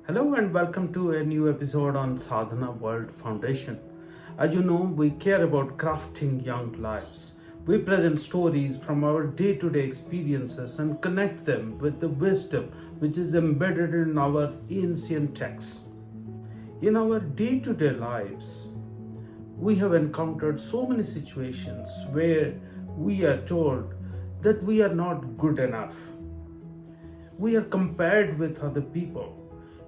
Hello and welcome to a new episode on Sadhana World Foundation. As you know, we care about crafting young lives. We present stories from our day to day experiences and connect them with the wisdom which is embedded in our ancient texts. In our day to day lives, we have encountered so many situations where we are told that we are not good enough. We are compared with other people.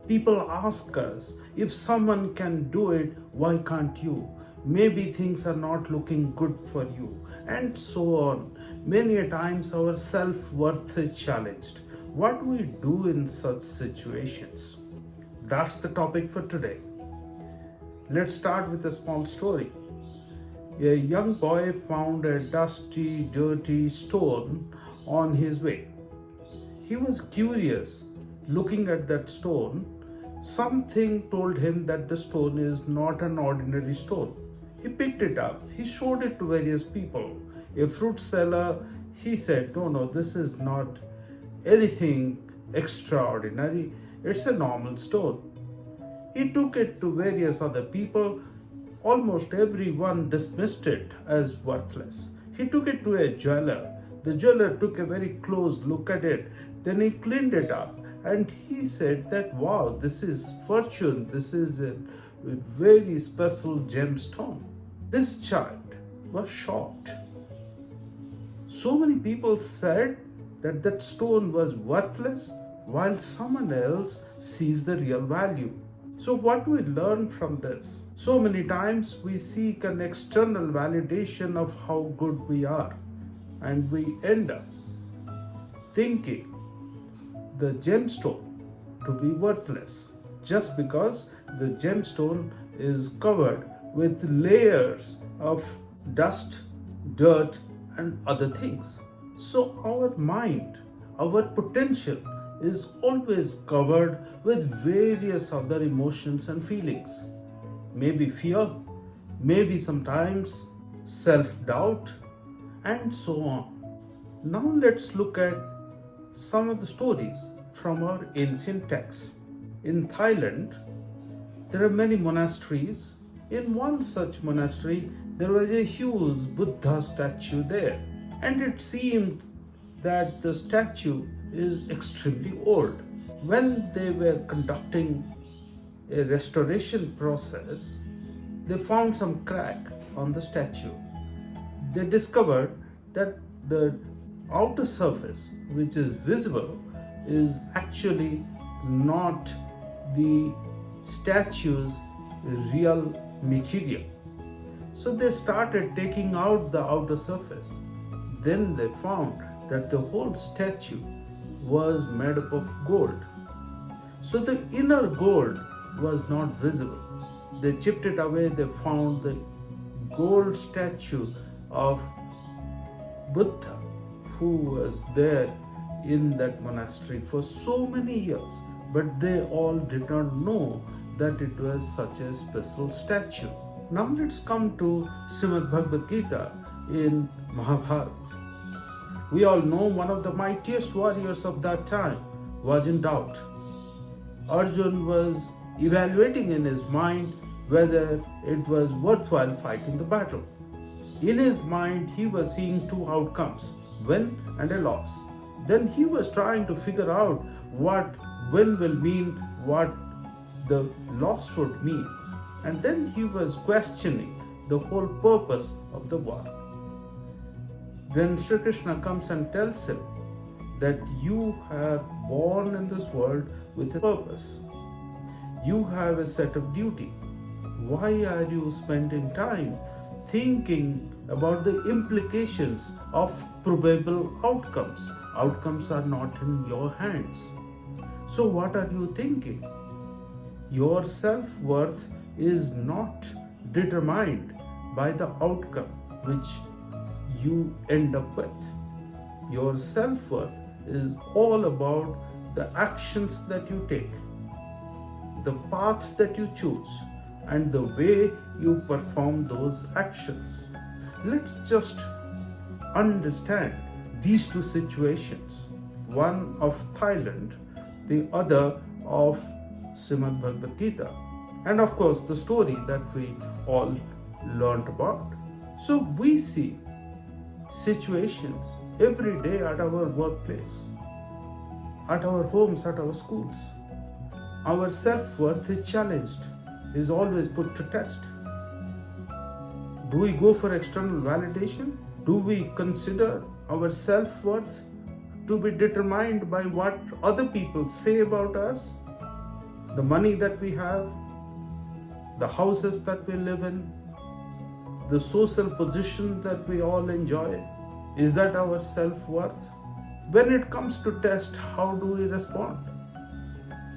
People ask us, if someone can do it, why can't you? Maybe things are not looking good for you, and so on. Many a times our self-worth is challenged. What do we do in such situations? That's the topic for today. Let's start with a small story. A young boy found a dusty, dirty stone on his way. He was curious. Looking at that stone, something told him that the stone is not an ordinary stone. He picked it up. He showed it to various people. A fruit seller, he said, no, this is not anything extraordinary. It's a normal stone. He took it to various other people. Almost everyone dismissed it as worthless. He took it to a jeweler. The jeweler took a very close look at it. Then he cleaned it up and he said that, wow, this is fortune. This is a very special gemstone. This child was shocked. So many people said that that stone was worthless while someone else sees the real value. So what do we learn from this? So many times we seek an external validation of how good we are, and we end up thinking the gemstone to be worthless just because the gemstone is covered with layers of dust, dirt, and other things. So our mind, our potential is always covered with various other emotions and feelings. Maybe fear, maybe sometimes self-doubt, and so on. Now let's look at some of the stories from our ancient texts. In Thailand, there are many monasteries. In one such monastery, there was a huge Buddha statue there, and it seemed that the statue is extremely old. When they were conducting a restoration process, they found some crack on the statue. They discovered that the outer surface, which is visible, is actually not the statue's real material. So they started taking out the outer surface. Then they found that the whole statue was made up of gold. So the inner gold was not visible. They chipped it away. They found the gold statue of Buddha, who was there in that monastery for so many years, but they all did not know that it was such a special statue. Now let's come to Srimad Bhagavad Gita in Mahabharata. We all know one of the mightiest warriors of that time was in doubt. Arjun was evaluating in his mind whether it was worthwhile fighting the battle. In his mind, he was seeing two outcomes, win and a loss. Then he was trying to figure out what win will mean, what the loss would mean. And then he was questioning the whole purpose of the war. Then Sri Krishna comes and tells him that you are born in this world with a purpose. You have a set of duty. Why are you spending time thinking about the implications of probable outcomes? Outcomes are not in your hands. So what are you thinking? Your self-worth is not determined by the outcome which you end up with. Your self-worth is all about the actions that you take, the paths that you choose, and the way you perform those actions. Let's just understand these two situations, one of Thailand, the other of Srimad Bhagavad Gita, and of course the story that we all learnt about. So we see situations every day at our workplace, at our homes, at our schools. Our self-worth is challenged, is always put to test. Do we go for external validation? Do we consider our self-worth to be determined by what other people say about us? The money that we have, the houses that we live in, the social position that we all enjoy, is that our self-worth? When it comes to test, how do we respond?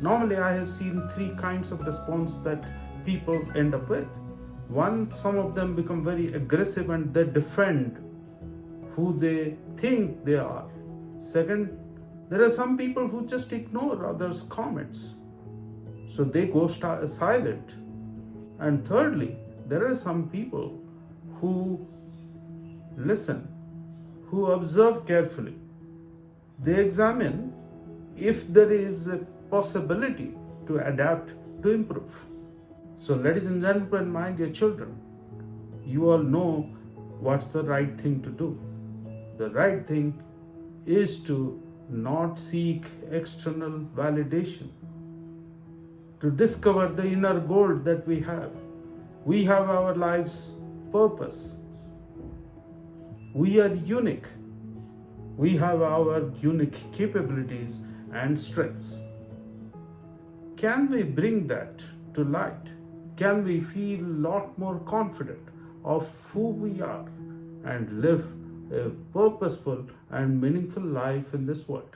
Normally, I have seen three kinds of response that people end up with. One, some of them become very aggressive and they defend who they think they are. Second, there are some people who just ignore others' comments, so they go silent. And thirdly, there are some people who listen, who observe carefully. They examine if there is a possibility to adapt, to improve. So ladies and gentlemen, my dear children, you all know what's the right thing to do. The right thing is to not seek external validation, to discover the inner gold that we have. We have our life's purpose. We are unique. We have our unique capabilities and strengths. Can we bring that to light? Can we feel a lot more confident of who we are and live a purposeful and meaningful life in this world?